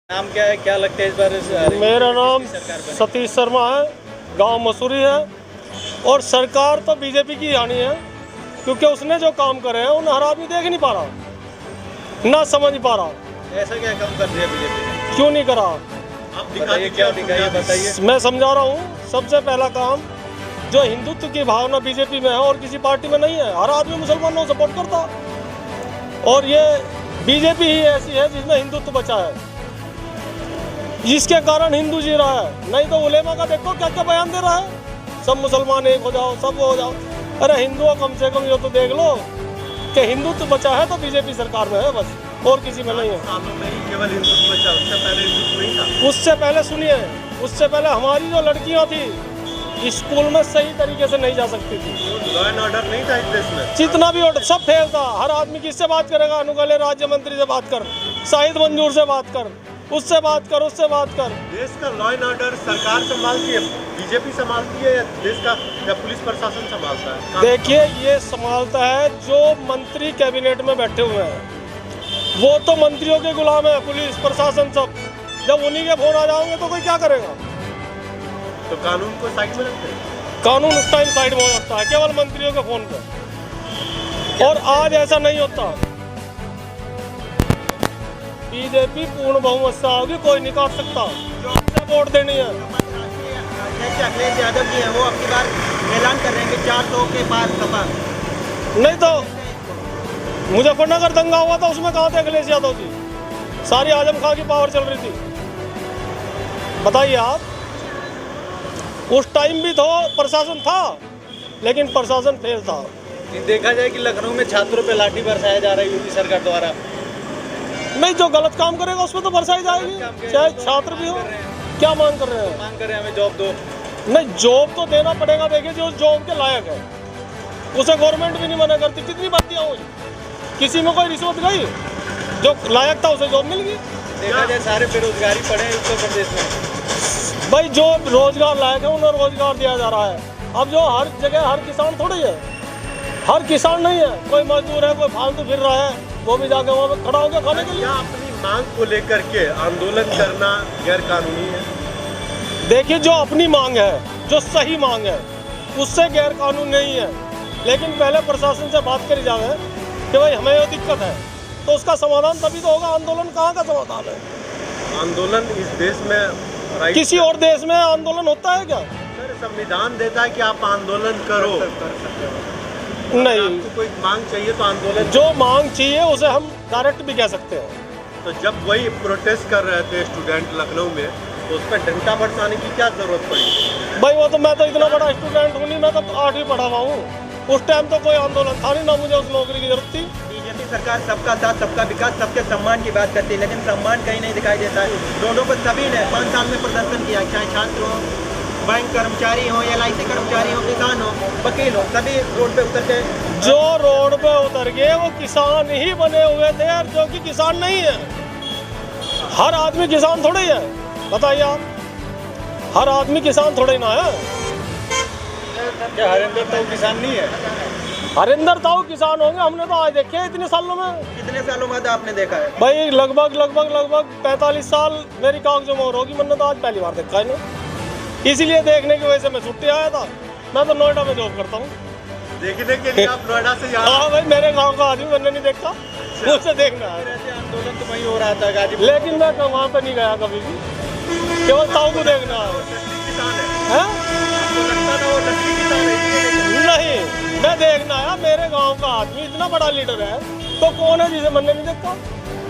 नाम क्या है, क्या लगता है इस बार? मेरा नाम सतीश शर्मा है, गांव मसूरी है। और सरकार तो बीजेपी की आनी है, क्योंकि उसने जो काम करे हैं उन्हें हर आदमी देख नहीं पा रहा, ना समझ पा रहा। ऐसा क्या काम कर रही है बीजेपी ने? क्यों नहीं करा? आप बताइए, क्या दिखाइए, बताइए। मैं समझा रहा हूँ। सबसे पहला काम, जो हिंदुत्व की भावना बीजेपी में है और किसी पार्टी में नहीं है। हर आदमी मुसलमानों को सपोर्ट करता, और ये बीजेपी ही ऐसी है जिसमें हिंदुत्व बचा है, जिसके कारण हिंदू जी रहा है। नहीं तो उलेमा का देखो क्या क्या बयान दे रहा है, सब मुसलमान एक हो जाओ, सब हो जाओ। अरे हिंदुओं कम से कम ये तो देख लो कि हिंदुत्व बचा है तो बीजेपी सरकार में है, बस, और किसी में नहीं है। सालों में ही केवल हिंदुत्व बचा, उससे पहले हिंदुत्व नहीं था। उससे पहले सुनिए, उससे पहले हमारी जो लड़कियां थी स्कूल में सही तरीके से नहीं जा सकती थी। लॉ एंड ऑर्डर नहीं था इस देश में। जितना भी ऑर्डर सब फेल था। हर आदमी किससे बात करेगा? अनुगले राज्य मंत्री से बात कर, शाहिद मंजूर से बात कर, उससे बात कर, उससे बात कर। देश का लॉ एंड ऑर्डर सरकार संभालती है, बीजेपी संभालती है, या देश का या पुलिस प्रशासन संभालता है? देखिए, ये संभालता है जो मंत्री कैबिनेट में बैठे हुए हैं, वो तो मंत्रियों के गुलाम है, पुलिस प्रशासन सब। जब उन्हीं के फोन आ जाएंगे तो कोई क्या करेगा? तो कानून को साइड में रखते हैं। कानून उस टाइम साइड में हो जाता है केवल मंत्रियों के फोन पे, और आज ऐसा नहीं होता। बीजेपी पूर्ण बहुमत से होगी, कोई नहीं काट सकता। वोट देनी है। अध्यक्ष अखिलेश यादव जी हैं, वो अब की बार ऐलान कर रहे हैं कि 400 के पार सपा। नहीं तो मुजफ्फरनगर दंगा हुआ था, उसमें कहाँ थे अखिलेश यादव जी? सारी आजम खां की पावर चल रही थी। बताइए आप, उस टाइम भी तो प्रशासन था, लेकिन प्रशासन फेल था। देखा जाए कि लखनऊ में छात्रों पे लाठी बरसाया जा रहा है यूपी सरकार द्वारा। नहीं, जो गलत काम करेगा उसमें तो बरसाई जाएगी, चाहे छात्र भी हो। क्या मांग कर रहे हैं? मांग कर रहे हैं हमें जॉब दो। नहीं, जॉब तो देना पड़ेगा। देखिए, जो जॉब के लायक है उसे गवर्नमेंट भी नहीं मना करती। कितनी भर्तियाँ हुई, किसी में कोई रिश्वत गई? जो लायक था उसे जॉब मिल गई। देखा जाए सारे बेरोजगारी पड़े हैं उत्तर प्रदेश में। भाई, जो रोजगार लायक है उन्हें रोजगार दिया जा रहा है। अब जो हर जगह हर किसान थोड़ी है, हर किसान नहीं है। कोई मजदूर है, कोई फालतू फिर रहा है, वो भी जाके वहाँ पे खड़ा होकर खाने के लिए। क्या अपनी मांग को लेकर के आंदोलन करना गैर कानूनी है? देखिए, जो अपनी मांग है, जो सही मांग है, उससे गैर कानून नहीं है। लेकिन पहले प्रशासन से बात करी जाए कि भाई हमें ये दिक्कत है, तो उसका समाधान तभी तो होगा। आंदोलन कहाँ का समाधान है? आंदोलन इस देश में किसी और देश में आंदोलन होता है क्या? संविधान देता है कि आप आंदोलन करो। नहीं, आपको कोई मांग चाहिए तो आंदोलन। जो मांग चाहिए उसे हम डायरेक्ट भी कह सकते हैं। तो जब वही प्रोटेस्ट कर रहे थे स्टूडेंट लखनऊ में, तो उस पर डंडा बरसाने की क्या जरूरत पड़ी? भाई, वो तो मैं तो इतना बड़ा स्टूडेंट हूँ नहीं, मैं तो 8वीं पढ़ा हुआ हूँ। उस टाइम तो कोई आंदोलन था नहीं, ना मुझे उस नौकरी की जरूरत थी। बीजेपी सरकार सबका साथ, सबका विकास, सबके सम्मान की बात करती है, लेकिन सम्मान कहीं नहीं दिखाई देता है। दोनों को सभी ने 5 साल में प्रदर्शन किया, चाहे छात्र हो, बैंक कर्मचारी हो, LIC कर्मचारी हो, किसान हो, वकील हो, सभी रोड पे उतर के। जो रोड पे उतर गए वो किसान ही बने हुए थे, और जो कि किसान नहीं है। हर आदमी किसान थोड़े ही है, बताइए आप। हर आदमी किसान थोड़े ना है। क्या हरिंदर ताऊ किसान नहीं है? हरिंदर ताऊ किसान होंगे, हमने तो आज देखे इतने सालों में। कितने सालों बाद आपने देखा है? भाई, लगभग 45 साल मेरी कागज उम्र होगी, मैंने तो आज पहली बार देखा है ना। इसीलिए देखने की वजह से मैं छुट्टी आया था। मैं तो नोएडा में जॉब करता हूँ। देखने के लिए आप नोएडा से जा रहे हैं? हाँ भाई, मेरे गांव का आदमी मैंने नहीं देखा, मुझसे देखना है। ऐसे आंदोलन तो वहीं हो रहा था गाजीपुर। लेकिन मैं वहाँ पे नहीं गया कभी भी, केवल ताऊ को देखना है। हैं? आपको लगता था वो नकली किसान है, इसलिए नहीं, मैं देखना आया। मेरे गांव का आदमी इतना बड़ा लीडर है, तो कौन है जिसे मैंने नहीं देखा?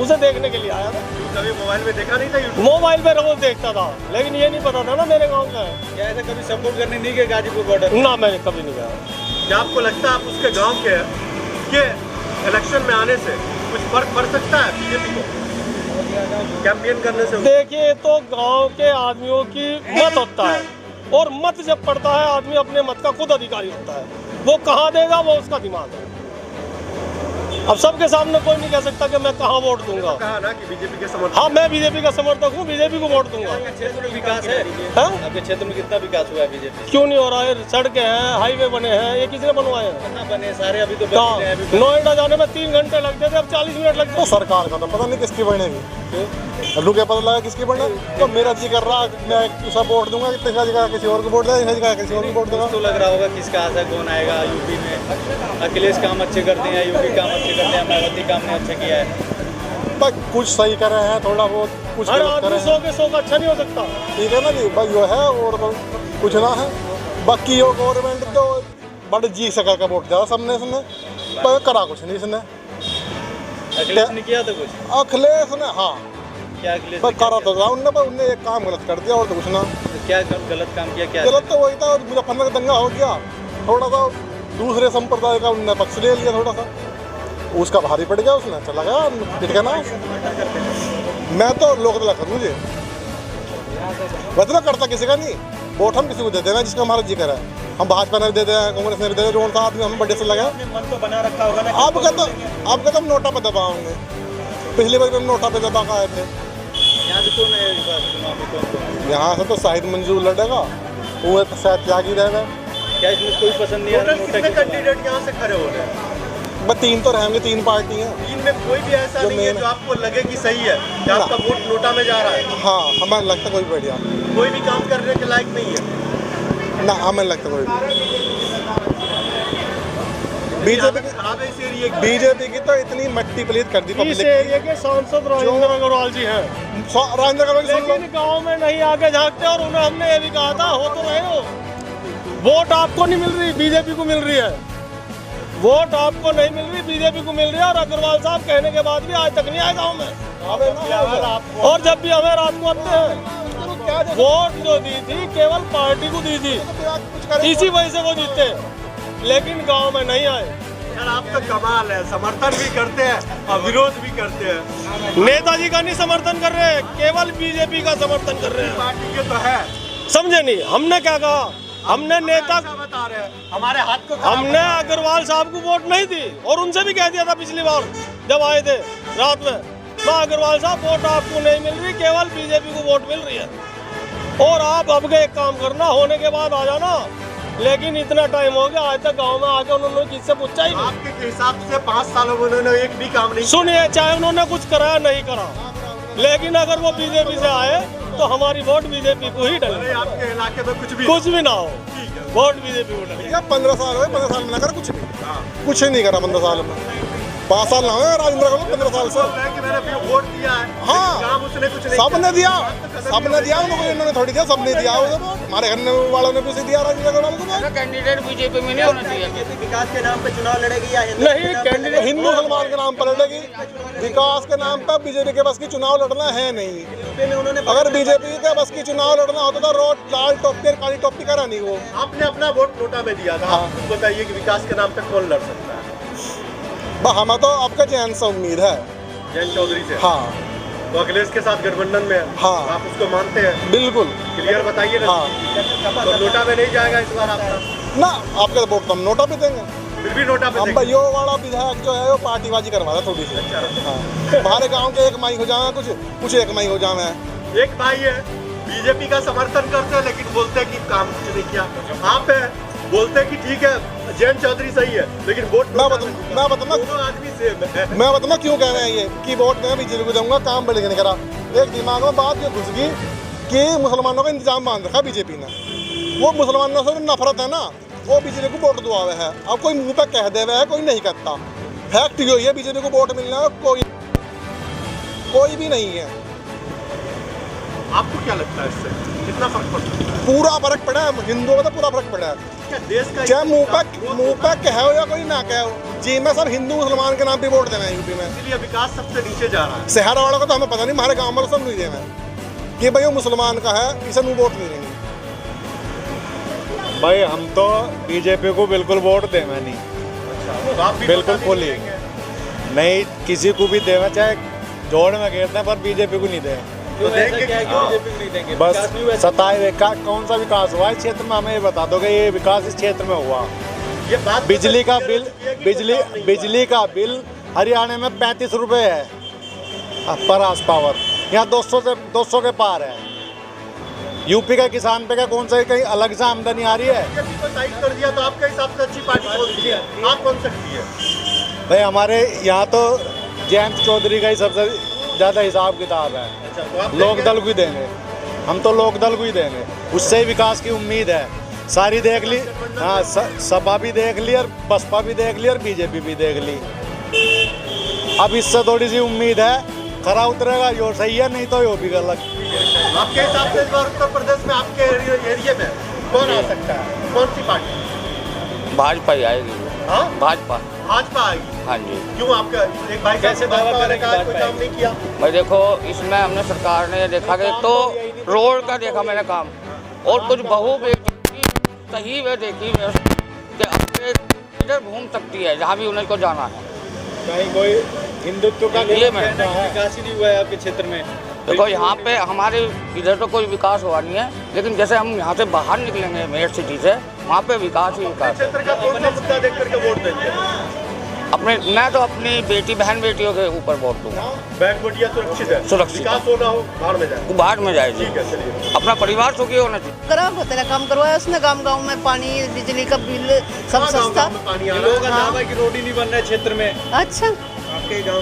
उसे देखने के लिए आया था। कभी मोबाइल में देखा नहीं था यूट्यूब? मोबाइल पे रोज देखता था, लेकिन ये नहीं पता था ना मेरे गांव का है। क्या ऐसा कभी सपोर्ट करने नहीं गए गाजीपुर बॉर्डर? ना, मैंने कभी नहीं गया। क्या आपको लगता है आप उसके गांव के कि इलेक्शन में आने से कुछ फर्क पड़ सकता है बीजेपी को कैंपेन करने से? देखिए, तो गांव के आदमियों की मत होता है, और मत जब पड़ता है, आदमी अपने मत का खुद अधिकारी होता है। वो कहाँ देगा, वो उसका दिमाग है। अब सबके सामने कोई नहीं कह सकता कि मैं कहाँ वोट दूंगा। कहा ना कि बीजेपी के समर्थक। हाँ, मैं बीजेपी का समर्थक हूँ, बीजेपी को वोट दूंगा। क्षेत्र में विकास है? हाँ? आपके क्षेत्र में कितना विकास हुआ है बीजेपी? क्यों नहीं हो रहा है? सड़कें हैं, हाईवे बने हैं, ये किसने बनवाए हैं? कहाँ बने? सारे अभी तो बन कहाँ? रहे हैं। नोएडा जाने में 3 घंटे लगते थे, अब 40 मिनट लगते हैं। तो सरकार का तो पता नहीं किसकी बनेगी। लल्लू क्या पता लगा किसकी बढ़ना, तो मेरा जी कर रहा मैं उसे वोट दूंगा, तीसरा जगह किसी और को वोट देगा, तीसरा जगह किसी और को वोट दूंगा। तो लग रहा होगा किसका आशा कौन आएगा यूपी में। अखिलेश काम अच्छे करते हैं, यूपी काम अच्छे करते हैं, मायावती काम ने अच्छा किया है। बस कुछ सही करे हैं, थोड़ा बहुत कुछ हर गलत करे आदमी 100 के 100 का अच्छा नहीं हो सकता। ठीक है ना जी, बस यो है और कुछ ना है। बाकी यो गवर्नमेंट तो बड़े जी सका का वोट दिया सबने, इसने पर करा कुछ नहीं इसने। अखिलेश ने किया था कुछ? अखिलेश ने हाँ क्या अखिलेश पर ने क्या करा किया? तो था उनने, पर उनने एक काम गलत कर दिया और तो कुछ ना। क्या गलत काम किया? क्या गलत तो वही था, मुजफ्फरनगर का दंगा हो गया, थोड़ा सा दूसरे संप्रदाय का उनने पक्ष ले लिया, थोड़ा सा उसका भारी पड़ गया, उसने चला गया पिट गया ना। मैं तो लोकदला करूँ मुझे वैसे मैं करता किसी का नहीं, वोट हम किसी को देते हैं जिसका हमारा जी करा है। हम भाजपा ने भी देते हैं, कांग्रेस ने भी देते हैं, जो सा आदमी हमें बड़े से लगा। आपने मन तो बना रखा होगा ना। आप कहते हम नोटा पे दबाओगे, पिछली बार भी हम नोटा पे दबा के आए थे। यहाँ से कौन है इस बार चुनाव में? कौन? यहाँ से तो शाहिद मंजूर लड़ेगा, वो तो शायद त्यागी रहेगा। क्या इसमें कोई पसंद नहीं टोटल है? कितने कैंडिडेट यहाँ से खड़े हो रहे हैं? बस 3 तो रहेंगे, 3 पार्टी हैं। तीन में कोई भी ऐसा जो नहीं है main जो आपको लगे कि सही है कि आपका वोट नोटा में जा रहा है? हाँ हमें लगता कोई बढ़िया कोई भी काम करने के लायक नहीं है। ना, हमें लगता कोई खराब है इस एरिया की। बीजेपी की तो इतनी मट्टी पलीत कर दी इस पब्लिक एरिया के सांसद राजेंद्र अग्रवाल जी हैं, राजेंद्र अग्रवाल सुन लो। लेकिन गांव में नहीं आगे झांकते। और उन्हें हमने ये भी कहा था, हो तो रहे हो, वोट आपको नहीं मिल रही, बीजेपी को मिल रही है। वोट आपको नहीं मिल रही, बीजेपी को मिल रही है। और अग्रवाल साहब कहने के बाद भी आज तक नहीं आए गाँव में। और जब भी हमें रात को आते हैं, वोट जो दी थी केवल पार्टी को दी थी, इसी वजह से वो जीते, लेकिन गांव में नहीं आए। यार आप तो कमाल है, समर्थन भी करते हैं और विरोध भी करते हैं। नेताजी का नहीं समर्थन कर रहे, केवल बीजेपी का समर्थन कर रहे हैं। पार्टी के तो है, समझे नहीं? हमने क्या कहा, हमने नेता, ऐसा बता रहे हैं हमारे हाथ को खराब हमने अग्रवाल साहब को वोट नहीं दी। और उनसे भी कह दिया था पिछली बार जब आए थे रात में, अग्रवाल साहब वोट आपको नहीं मिल रही, केवल बीजेपी को वोट मिल रही है। और आप अब के एक काम करना, होने के बाद आ जाना। लेकिन इतना टाइम हो गया, आज तक गांव में आके उन्होंने किससे पूछा ही नहीं। आपके हिसाब से 5 सालों में उन्होंने एक भी काम नहीं सुनिए, चाहे उन्होंने कुछ कराया नहीं करा, लेकिन अगर वो बीजेपी से आए तो हमारी वोट बीजेपी को ही डले, किया। आपके इलाके में कुछ भी ना हो, वोट बीजेपी को डले। 15 साल हुए, 15 साल में ना करा कुछ भी, कुछ ही नहीं करा 15 साल में। 5 साल ना हुए राजेंद्र अग्रवाल 15 साल से। कि मैंने भी वोट दिया है, हाँ। लेकिन काम उसने कुछ नहीं सबने किया। दिया, सबने दिया उनको, इन्होंने थोड़ी दिया, सबने दिया। हमारे घर वालों ने भी उसे दिया राजेंद्र अग्रवाल को। कैंडिडेट बीजेपी में नहीं होना चाहिए। विकास के नाम पे चुनाव लड़ेगी या हिंदू नहीं, कैंडिडेट हिंदू मुसलमान के नाम पर लड़ेगी, विकास के नाम पर बीजेपी के बस की चुनाव लड़ना है नहीं। यूपी में उन्होंने अगर बीजेपी के बस की चुनाव लड़ना होता तो रोड लाल टोपी और काली टोपी करा नहीं वो। आपने अपना वोट नोटा में दिया था। हाँ। आप खुद बताइए कि विकास के नाम पे कौन लड़ सकता है? हमें तो आपका जैन से उम्मीद है। जयंत चौधरी से। हाँ तो अखिलेश के साथ गठबंधन में है। हाँ। आप उसको मानते हैं? बिल्कुल। क्लियर बताइए ना। हाँ। तो नोटा में नहीं जाएगा इस बार आपका? ना आपके तो वोट तो हम नोटा पे देंगे। फिर भी नोटा पे हम देंगे। भाई वाला विधायक जो है वो पार्टीबाजी करवा रहा थोड़ी सी। हाँ हमारे गांव के एक माई हो जाए, कुछ एक माई हो जाए। एक भाई है बीजेपी का समर्थन करते हैं, लेकिन बोलते हैं कि काम कुछ नहीं किया। आप है बोलते हैं कि ठीक है जयंत चौधरी सही है, लेकिन वोट मैं बताऊँ दोनों आदमी सेम है। मैं बताऊँ क्यों कह रहे हैं ये कि वोट मैं बीजेपी को दूंगा, काम बढ़ नहीं करा। एक दिमाग में बात ये घुस गई कि मुसलमानों का इंतजाम बांध रखा बीजेपी ने। वो मुसलमानों से नफरत है ना, वो बीजेपी को वोट दुआवे है। अब कोई मुंह पे कह दे हुए है, कोई नहीं कहता। फैक्ट यो है बीजेपी को वोट मिलना है, कोई भी नहीं है। आपको क्या लगता है इससे कितना फर्क पड़ता है? पूरा फर्क पड़ा है, हिंदुओं का तो पूरा फर्क पड़ा है। क्या देश का चाहे मुंह पे कहो या कोई ना कहो, जी मैं सब हिंदू मुसलमान के नाम पे वोट देना है यूपी में। इसलिए विकास सबसे नीचे जा रहा है। शहर वालों को तो हमें पता नहीं, हमारे गांव में सब नहीं देना है कि भाई वो मुसलमान का है, इसे मुँह वोट नहीं देंगे। भाई हम तो बीजेपी को बिल्कुल वोट देना नहीं, तो आप भी बिल्कुल नोटा खोली देंगे? नहीं, किसी को भी देना, चाहे जोड़ में घेरते हैं, पर बीजेपी को नहीं दें। क्यों ऐसा देंगे क्या है कि हाँ। बीजेपी को नहीं देंगे? बस विकास नहीं हुआ? 27 का कौन सा विकास हुआ है इस क्षेत्र में, हमें ये बता दो कि ये विकास इस क्षेत्र में हुआ। ये बात बिजली का तो बिल, क्लियर हो चुकी है कि वो काम नहीं हुआ। बिजली का बिल हरियाणा में 35 रुपये है पर हाउस पावर, यहाँ 200 के पार है। यूपी का किसान पे क्या कौन सा कहीं अलग से आमदनी आ रही है? बीजेपी को साइड कर दिया तो आपके हिसाब से अच्छी पार्टी कौन सी है? आप कौन सकती है? भाई हमारे यहाँ तो जयंत चौधरी का ही सबसे ज़्यादा हिसाब किताब है। अच्छा, तो आप लोक दल को ही देंगे, हम तो लोक दल को ही देंगे, उससे ही विकास की उम्मीद है। सारी देख ली, हाँ, सपा भी देख ली और बसपा भी देख ली और बीजेपी भी देख ली। अब इससे थोड़ी सी उम्मीद है, खरा उतरेगा यो सही है, नहीं तो यो भी गलत। आपके हिसाब से इस बार उत्तर प्रदेश में आपके एरिया में कौन आ सकता है, कौन सी पार्टी? भाजपा ही आएगी। हाँ, भाजपा। भाजपा आएगी। हाँ जी। क्यों? आपका एक भाई कैसे दावा करें कि कोई भाजपा काम नहीं किया? भाई देखो, इसमें हमने सरकार ने देखा कि तो रोड का देखा मैंने काम, और कुछ बहू बेटी की सही वे देखी कि अपने इधर घूम सकती है जहाँ भी उन्हें को जाना है। कहीं कोई हिंदुत्व का ये मैं- विकास ही नहीं हुआ है आपके क्षेत्र में। देखो यहाँ पे हमारे इधर तो कोई विकास हुआ नहीं है, लेकिन जैसे हम यहाँ से बाहर निकलेंगे मेरठ सिटी से, वहाँ पे विकास ही विकास है। क्षेत्र का कौन सा मुद्दा देख करके वोट देते हैं? मैं तो अपनी बेटी बहन बेटियों के ऊपर वोट दूंगा। बैंक बटिया सुरक्षित है, सुरक्षित। विकास होना हो बाहर में जाए। वो बाहर में जाएगी, ठीक है, चलिए। अपना परिवार सुखी होना चाहिए। करा तेरा काम करवाया उसने, गांव में पानी बिजली का बिल सब हाँ, सस्ता। गाँव में पानी आ लोगों का रहा है। दावा है कि रोड ही नहीं बन रहा है क्षेत्र में। अच्छा,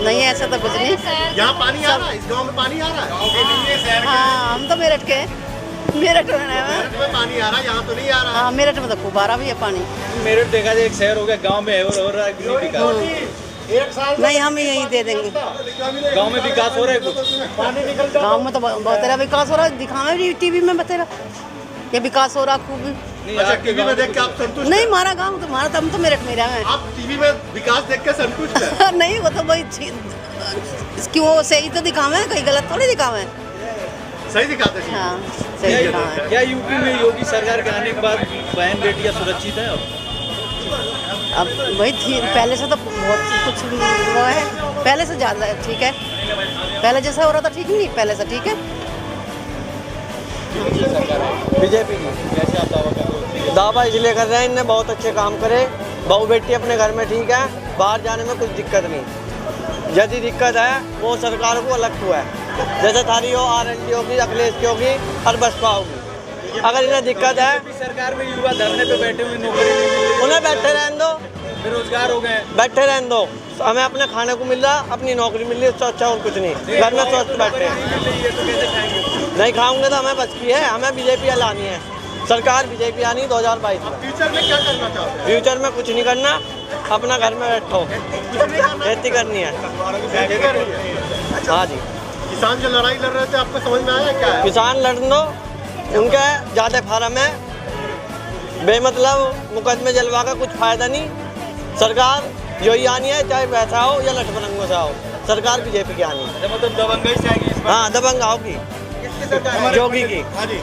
नहीं ऐसा तो कुछ नहीं। यहाँ पानी आ रहा है, इस गांव में पानी आ रहा है। हाँ, हम तो मेरठ के हैं। मेरठ में है। मेरठ में पानी आ रहा है, यहाँ तो नहीं आ रहा है। हाँ, मेरठ में तो खूब आ रहा भी है पानी। मेरठ देखा जाए एक शहर हो गया, गांव में है और हो रहा है कि नहीं विकास? नहीं, हम यही दे देंगे। गांव में विकास हो रहा है कुछ? गांव में तो बतेरा विकास हो रहा है, दिखावे भी टीवी में बतेरा ये विकास हो रहा खूब। नहीं, अच्छा, आपके टीवी गांव में देख के आप संतुष्ट नहीं, हैं? हमारा गाँव तो हमारा तो हम तो मेरठ में रहे हैं। आप टीवी में विकास देख के संतुष्ट है? नहीं, वो तो भाई क्यों सही तो दिखावे, कहीं गलत थोड़ी दिखावे। सही दिखाते हैं। हाँ, सही दिखावे। क्या यूपी में योगी सरकार के आने के बाद बहन बेटियां सुरक्षित है? अब वही थी, पहले से तो बहुत कुछ वो है, पहले से ज़्यादा ठीक है। पहले जैसा हो रहा था ठीक नहीं, पहले से ठीक है। बीजेपी की कैसे आप दावा कर रहे हो? दावा इसलिए कर रहे हैं, इनने बहुत अच्छे काम करे। बहू बेटी अपने घर में ठीक है, बाहर जाने में कुछ दिक्कत नहीं। यदि दिक्कत है वो सरकार को अलग हुआ है, जैसे थारी हो, RLD होगी, अखिलेश की होगी और बसपा होगी। अगर इन्हें दिक्कत है, बीजेपी सरकार में युवा धरने पे बैठे हुए, नौकरी नहीं मिल रही, उन्हें बैठे रहने दो, बेरोजगार हो गए हैं। बैठे रहने दो। हमें अपने खाने को मिल रहा, अपनी नौकरी मिल रही है, उससे अच्छा और कुछ नहीं। घर में स्वस्थ बैठे हैं, नहीं मिल रही है तो कैसे खाएंगे? नहीं खाऊंगे तो हमें बच की है। हमें बीजेपी लानी है, सरकार बीजेपी आनी 2022 में। फ्यूचर में क्या करना चाहते हैं? फ्यूचर में कुछ नहीं करना, अपना घर में बैठो, खेती करनी है। खेती करनी है। हाँ जी, किसान जो लड़ाई लड़ रहे थे, आपको समझ में आया क्या है? किसान लड़ दो, उनके ज़्यादा फार्म है, बेमतलब मुकदमे जलवा का कुछ फायदा नहीं। सरकार यही आनी है, चाहे वैसा हो या लठपरंगों से हो, सरकार बीजेपी की आनी है। मतलब दबंगई से आएगी इस बार। हाँ, दबंग आओगी, जोगी की। हाँ जी,